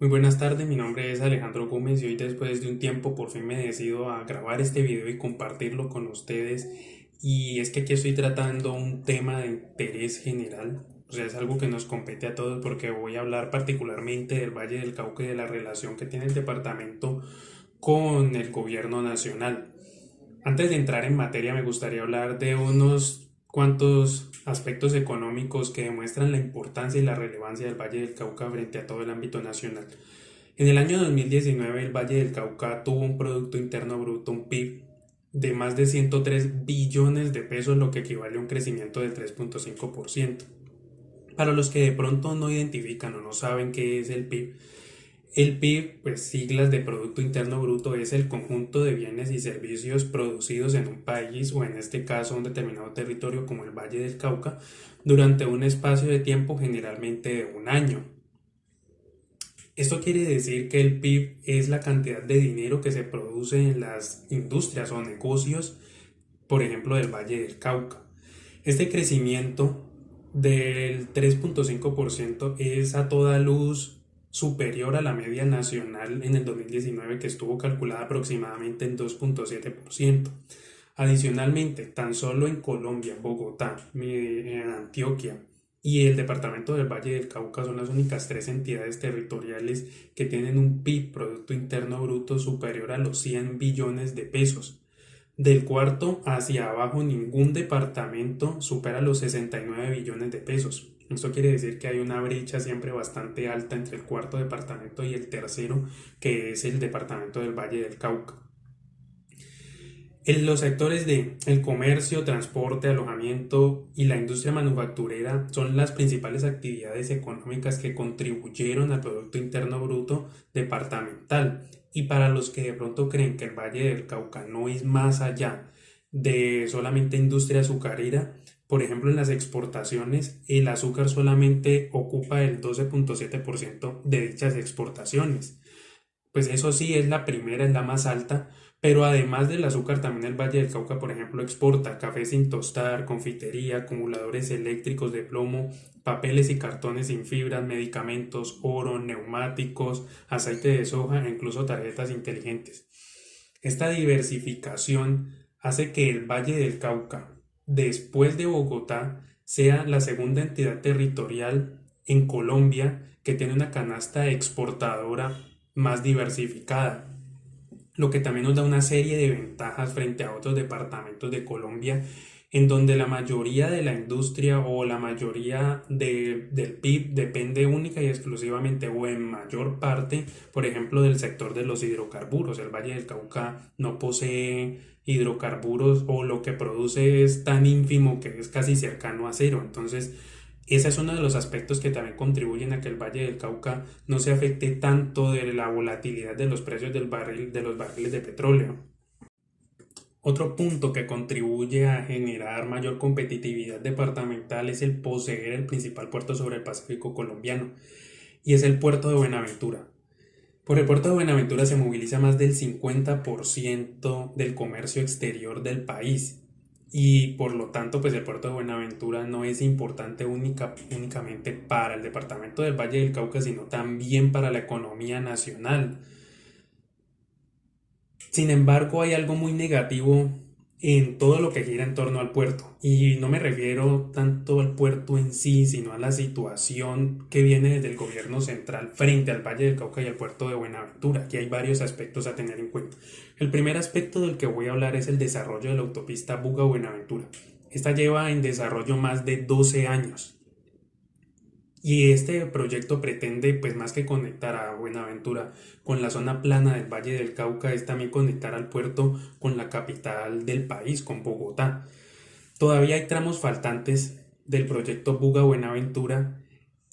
Muy buenas tardes, mi nombre es Alejandro Gómez y hoy después de un tiempo por fin me decido a grabar este video y compartirlo con ustedes. Y es que aquí estoy tratando un tema de interés general, o sea, es algo que nos compete a todos porque voy a hablar particularmente del Valle del Cauca y de la relación que tiene el departamento con el gobierno nacional. Antes de entrar en materia, me gustaría hablar de unos cuantos aspectos económicos que demuestran la importancia y la relevancia del Valle del Cauca frente a todo el ámbito nacional. En el año 2019, el Valle del Cauca tuvo un Producto Interno Bruto, un PIB, de más de 103 billones de pesos, lo que equivale a un crecimiento del 3.5%. Para los que de pronto no identifican o no saben qué es el PIB, pues siglas de Producto Interno Bruto, es el conjunto de bienes y servicios producidos en un país o en este caso un determinado territorio como el Valle del Cauca durante un espacio de tiempo generalmente de un año. Esto quiere decir que el PIB es la cantidad de dinero que se produce en las industrias o negocios, por ejemplo, del Valle del Cauca. Este crecimiento del 3.5% es a toda luz superior a la media nacional en el 2019, que estuvo calculada aproximadamente en 2.7%. Adicionalmente, tan solo en Colombia, Bogotá, en Antioquia y el departamento del Valle del Cauca son las únicas tres entidades territoriales que tienen un PIB, Producto Interno Bruto, superior a los 100 billones de pesos. Del cuarto hacia abajo, ningún departamento supera los 69 billones de pesos. Esto quiere decir que hay una brecha siempre bastante alta entre el cuarto departamento y el tercero, que es el departamento del Valle del Cauca. En los sectores de el comercio, transporte, alojamiento y la industria manufacturera son las principales actividades económicas que contribuyeron al Producto Interno Bruto departamental. Y para los que de pronto creen que el Valle del Cauca no es más allá de solamente industria azucarera, por ejemplo, en las exportaciones, el azúcar solamente ocupa el 12.7% de dichas exportaciones. Pues eso sí es la primera, es la más alta, pero además del azúcar también el Valle del Cauca, por ejemplo, exporta café sin tostar, confitería, acumuladores eléctricos de plomo, papeles y cartones sin fibras, medicamentos, oro, neumáticos, aceite de soja e incluso tarjetas inteligentes. Esta diversificación hace que el Valle del Cauca, después de Bogotá, sea la segunda entidad territorial en Colombia que tiene una canasta exportadora más diversificada, lo que también nos da una serie de ventajas frente a otros departamentos de Colombia, en donde la mayoría de la industria o la mayoría del PIB depende única y exclusivamente o en mayor parte, por ejemplo, del sector de los hidrocarburos. El Valle del Cauca no posee hidrocarburos o lo que produce es tan ínfimo que es casi cercano a cero. Entonces, ese es uno de los aspectos que también contribuyen a que el Valle del Cauca no se afecte tanto de la volatilidad de los precios de los barriles de petróleo. Otro punto que contribuye a generar mayor competitividad departamental es el poseer el principal puerto sobre el Pacífico colombiano, y es el puerto de Buenaventura. Por el puerto de Buenaventura se moviliza más del 50% del comercio exterior del país, y por lo tanto pues el puerto de Buenaventura no es importante únicamente para el departamento del Valle del Cauca, sino también para la economía nacional. Sin embargo, hay algo muy negativo en todo lo que gira en torno al puerto. Y no me refiero tanto al puerto en sí, sino a la situación que viene desde el gobierno central frente al Valle del Cauca y al puerto de Buenaventura. Aquí hay varios aspectos a tener en cuenta. El primer aspecto del que voy a hablar es el desarrollo de la autopista Buga-Buenaventura. Esta lleva en desarrollo más de 12 años. Y este proyecto pretende, pues más que conectar a Buenaventura con la zona plana del Valle del Cauca, es también conectar al puerto con la capital del país, con Bogotá. Todavía hay tramos faltantes del proyecto Buga Buenaventura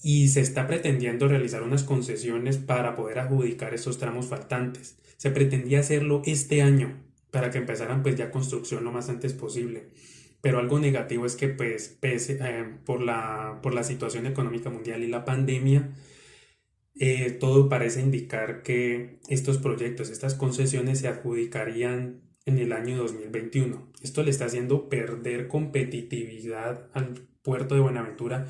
y se está pretendiendo realizar unas concesiones para poder adjudicar esos tramos faltantes. Se pretendía hacerlo este año para que empezaran pues ya construcción lo más antes posible. Pero algo negativo es que pues por la situación económica mundial y la pandemia, todo parece indicar que estos proyectos, estas concesiones se adjudicarían en el año 2021. Esto le está haciendo perder competitividad al puerto de Buenaventura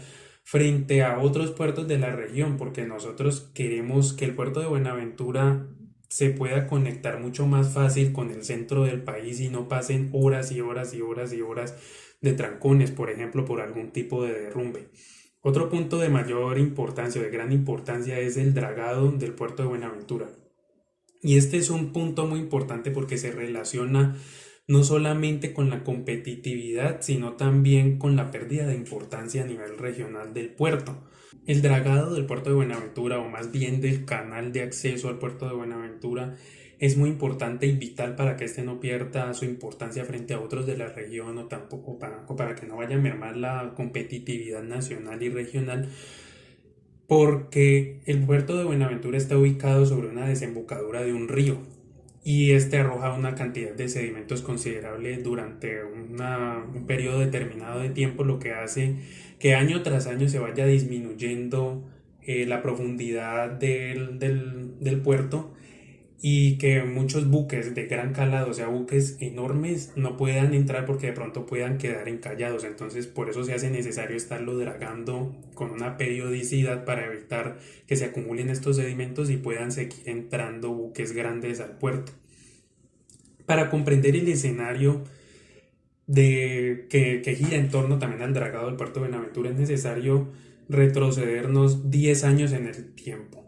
frente a otros puertos de la región, porque nosotros queremos que el puerto de Buenaventura se pueda conectar mucho más fácil con el centro del país y no pasen horas y horas y horas y horas de trancones, por ejemplo, por algún tipo de derrumbe. Otro punto de mayor importancia, de gran importancia, es el dragado del puerto de Buenaventura. Y este es un punto muy importante porque se relaciona no solamente con la competitividad, sino también con la pérdida de importancia a nivel regional del puerto. El dragado del puerto de Buenaventura, o más bien del canal de acceso al puerto de Buenaventura, es muy importante y vital para que éste no pierda su importancia frente a otros de la región o tampoco para que no vaya a mermar la competitividad nacional y regional, porque el puerto de Buenaventura está ubicado sobre una desembocadura de un río y este arroja una cantidad de sedimentos considerable durante un periodo determinado de tiempo, lo que hace que año tras año se vaya disminuyendo la profundidad del puerto y que muchos buques de gran calado, o sea, buques enormes, no puedan entrar porque de pronto puedan quedar encallados. Entonces, por eso se hace necesario estarlo dragando con una periodicidad para evitar que se acumulen estos sedimentos y puedan seguir entrando buques grandes al puerto. Para comprender el escenario que gira en torno también al dragado del puerto de Buenaventura, es necesario retrocedernos 10 años en el tiempo.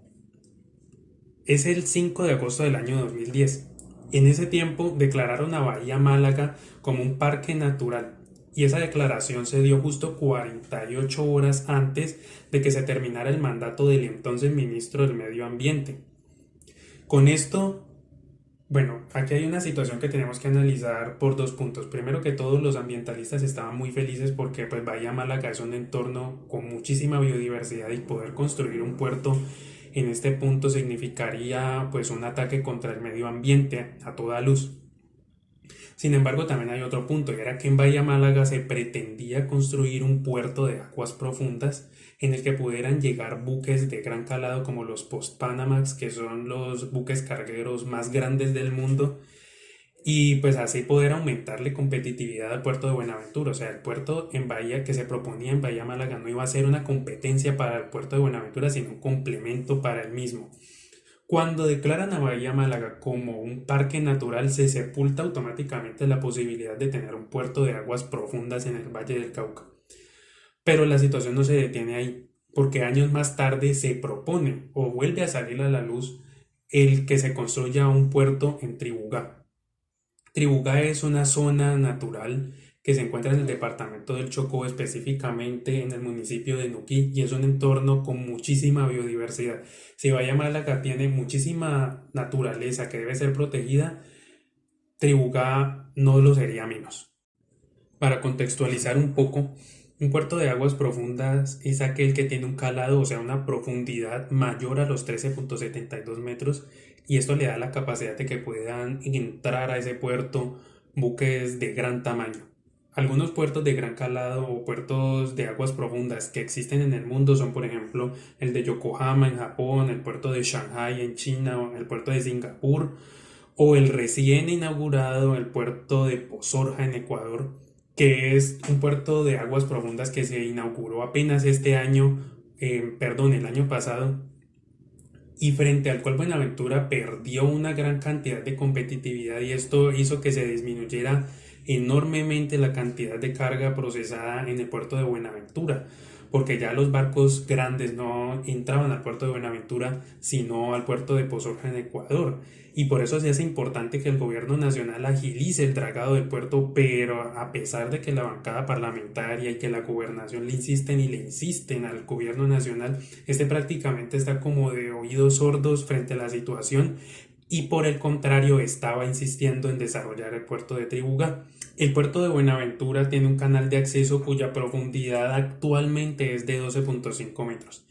Es el 5 de agosto del año 2010. En ese tiempo declararon a Bahía Málaga como un parque natural y esa declaración se dio justo 48 horas antes de que se terminara el mandato del entonces ministro del Medio Ambiente. Con esto, bueno, aquí hay una situación que tenemos que analizar por dos puntos. Primero que todos los ambientalistas estaban muy felices porque pues Bahía Málaga es un entorno con muchísima biodiversidad y poder construir un puerto en este punto significaría pues un ataque contra el medio ambiente a toda luz. Sin embargo, también hay otro punto, y era que en Bahía Málaga se pretendía construir un puerto de aguas profundas en el que pudieran llegar buques de gran calado como los Post-Panamax, que son los buques cargueros más grandes del mundo, y pues así poder aumentarle competitividad al puerto de Buenaventura. O sea, el puerto en Bahía que se proponía en Bahía Málaga no iba a ser una competencia para el puerto de Buenaventura, sino un complemento para el mismo. Cuando declaran a Bahía Málaga como un parque natural, se sepulta automáticamente la posibilidad de tener un puerto de aguas profundas en el Valle del Cauca. Pero la situación no se detiene ahí, porque años más tarde se propone o vuelve a salir a la luz el que se construya un puerto en Tribugá. Tribugá es una zona natural que se encuentra en el departamento del Chocó, específicamente en el municipio de Nuquí, y es un entorno con muchísima biodiversidad. Si Bahía Málaga tiene muchísima naturaleza que debe ser protegida, Tribugá no lo sería menos. Para contextualizar un poco, un puerto de aguas profundas es aquel que tiene un calado, o sea, una profundidad mayor a los 13,72 metros, y esto le da la capacidad de que puedan entrar a ese puerto buques de gran tamaño. Algunos puertos de gran calado o puertos de aguas profundas que existen en el mundo son, por ejemplo, el de Yokohama en Japón, el puerto de Shanghai en China, el puerto de Singapur o el recién inaugurado el puerto de Pozorja en Ecuador, que es un puerto de aguas profundas que se inauguró apenas este año, el año pasado, y frente al cual Buenaventura perdió una gran cantidad de competitividad y esto hizo que se disminuyera enormemente la cantidad de carga procesada en el puerto de Buenaventura, porque ya los barcos grandes no entraban al puerto de Buenaventura, sino al puerto de Pozorja en Ecuador. Y por eso se hace importante que el gobierno nacional agilice el dragado del puerto, pero a pesar de que la bancada parlamentaria y que la gobernación le insisten y le insisten al gobierno nacional, este prácticamente está como de oídos sordos frente a la situación y por el contrario estaba insistiendo en desarrollar el puerto de Tribugá. El puerto de Buenaventura tiene un canal de acceso cuya profundidad actualmente es de 12,5 metros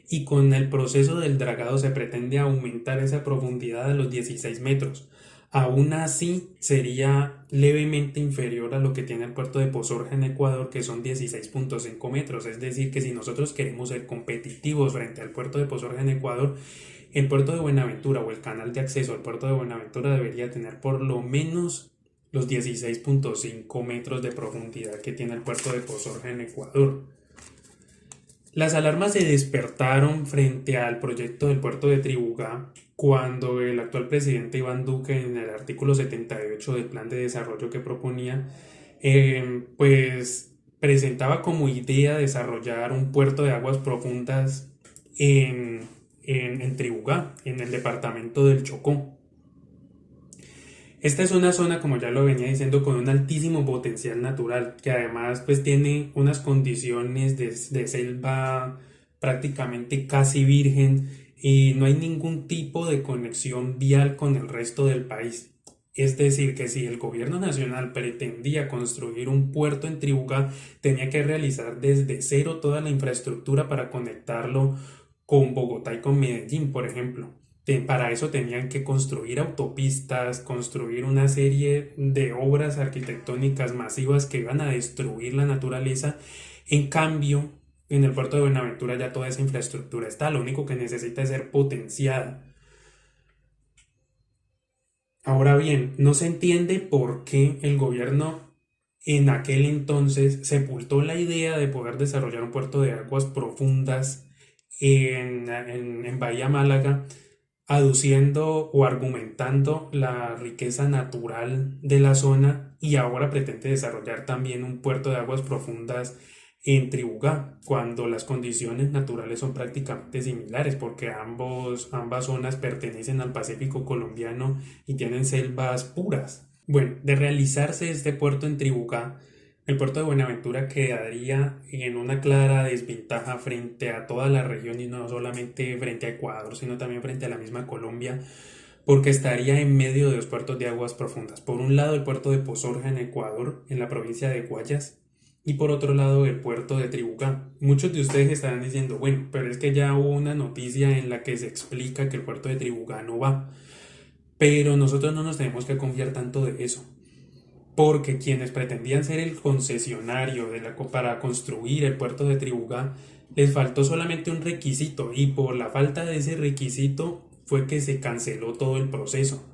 y con el proceso del dragado se pretende aumentar esa profundidad a los 16 metros. Aún así sería levemente inferior a lo que tiene el puerto de Pozorja en Ecuador, que son 16,5 metros. Es decir, que si nosotros queremos ser competitivos frente al puerto de Pozorja en Ecuador, el puerto de Buenaventura o el canal de acceso al puerto de Buenaventura debería tener por lo menos los 16,5 metros de profundidad que tiene el puerto de Pozorja en Ecuador. Las alarmas se despertaron frente al proyecto del puerto de Tribugá cuando el actual presidente Iván Duque, en el artículo 78 del plan de desarrollo que proponía, pues presentaba como idea desarrollar un puerto de aguas profundas en, en Tribugá, en el departamento del Chocó. Esta es una zona, como ya lo venía diciendo, con un altísimo potencial natural, que además pues tiene unas condiciones de selva prácticamente casi virgen y no hay ningún tipo de conexión vial con el resto del país. Es decir, que si el gobierno nacional pretendía construir un puerto en Tribugá, tenía que realizar desde cero toda la infraestructura para conectarlo con Bogotá y con Medellín, por ejemplo. Para eso tenían que construir autopistas, construir una serie de obras arquitectónicas masivas que iban a destruir la naturaleza. En cambio, en el puerto de Buenaventura ya toda esa infraestructura está, lo único que necesita es ser potenciada. Ahora bien, no se entiende por qué el gobierno en aquel entonces sepultó la idea de poder desarrollar un puerto de aguas profundas en Bahía Málaga, aduciendo o argumentando la riqueza natural de la zona y ahora pretende desarrollar también un puerto de aguas profundas en Tribugá, cuando las condiciones naturales son prácticamente similares, porque ambas zonas pertenecen al Pacífico colombiano y tienen selvas puras. Bueno, de realizarse este puerto en Tribugá, el puerto de Buenaventura quedaría en una clara desventaja frente a toda la región y no solamente frente a Ecuador, sino también frente a la misma Colombia, porque estaría en medio de dos puertos de aguas profundas. Por un lado, el puerto de Pozorja en Ecuador, en la provincia de Guayas, y por otro lado, el puerto de Tribugá. Muchos de ustedes estarán diciendo, bueno, pero es que ya hubo una noticia en la que se explica que el puerto de Tribugá no va. Pero nosotros no nos tenemos que confiar tanto de eso, porque quienes pretendían ser el concesionario para construir el puerto de Tribugá, les faltó solamente un requisito y por la falta de ese requisito fue que se canceló todo el proceso.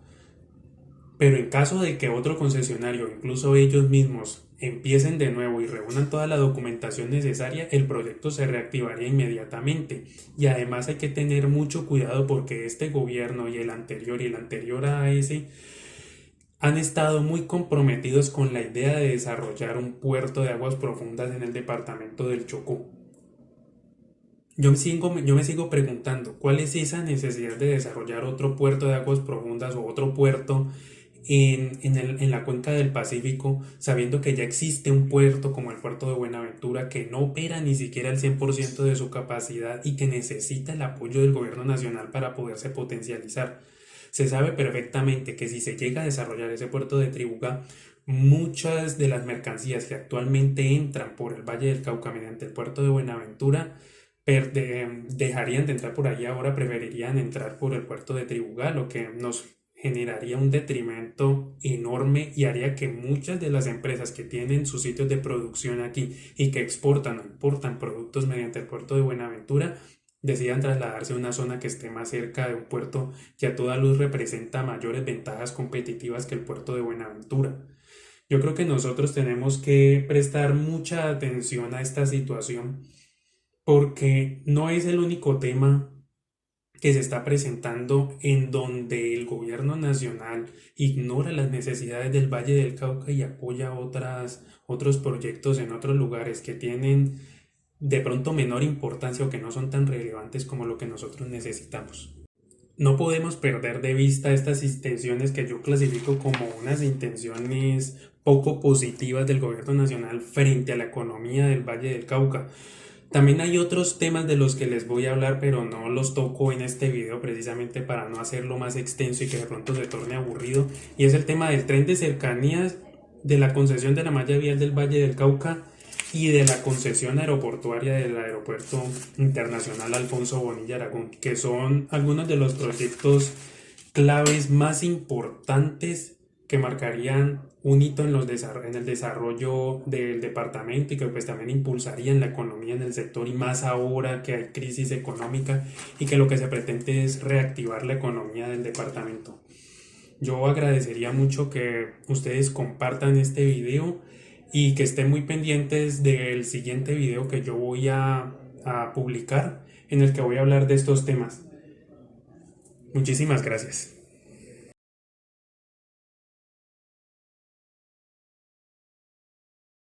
Pero en caso de que otro concesionario, incluso ellos mismos, empiecen de nuevo y reúnan toda la documentación necesaria, el proyecto se reactivaría inmediatamente. Y además hay que tener mucho cuidado porque este gobierno y el anterior a ese han estado muy comprometidos con la idea de desarrollar un puerto de aguas profundas en el departamento del Chocó. Yo me sigo preguntando, ¿cuál es esa necesidad de desarrollar otro puerto de aguas profundas o otro puerto en la cuenca del Pacífico, sabiendo que ya existe un puerto como el puerto de Buenaventura que no opera ni siquiera el 100% de su capacidad y que necesita el apoyo del gobierno nacional para poderse potencializar? Se sabe perfectamente que si se llega a desarrollar ese puerto de Tribugá, muchas de las mercancías que actualmente entran por el Valle del Cauca mediante el puerto de Buenaventura dejarían de entrar por ahí, ahora preferirían entrar por el puerto de Tribugá, lo que nos generaría un detrimento enorme y haría que muchas de las empresas que tienen sus sitios de producción aquí y que exportan o importan productos mediante el puerto de Buenaventura decidan trasladarse a una zona que esté más cerca de un puerto que a toda luz representa mayores ventajas competitivas que el puerto de Buenaventura. Yo creo que nosotros tenemos que prestar mucha atención a esta situación porque no es el único tema que se está presentando en donde el gobierno nacional ignora las necesidades del Valle del Cauca y apoya otros proyectos en otros lugares que tienen de pronto menor importancia o que no son tan relevantes como lo que nosotros necesitamos. No podemos perder de vista estas intenciones que yo clasifico como unas intenciones poco positivas del gobierno nacional frente a la economía del Valle del Cauca. También hay otros temas de los que les voy a hablar, pero no los toco en este video precisamente para no hacerlo más extenso y que de pronto se torne aburrido. Y es el tema del tren de cercanías, de la concesión de la malla vial del Valle del Cauca y de la concesión aeroportuaria del Aeropuerto Internacional Alfonso Bonilla Aragón, que son algunos de los proyectos claves más importantes que marcarían un hito en el desarrollo del departamento y que pues también impulsarían la economía en el sector y más ahora que hay crisis económica y que lo que se pretende es reactivar la economía del departamento. Yo agradecería mucho que ustedes compartan este video y que estén muy pendientes del siguiente video que yo voy a a publicar en el que voy a hablar de estos temas. Muchísimas gracias.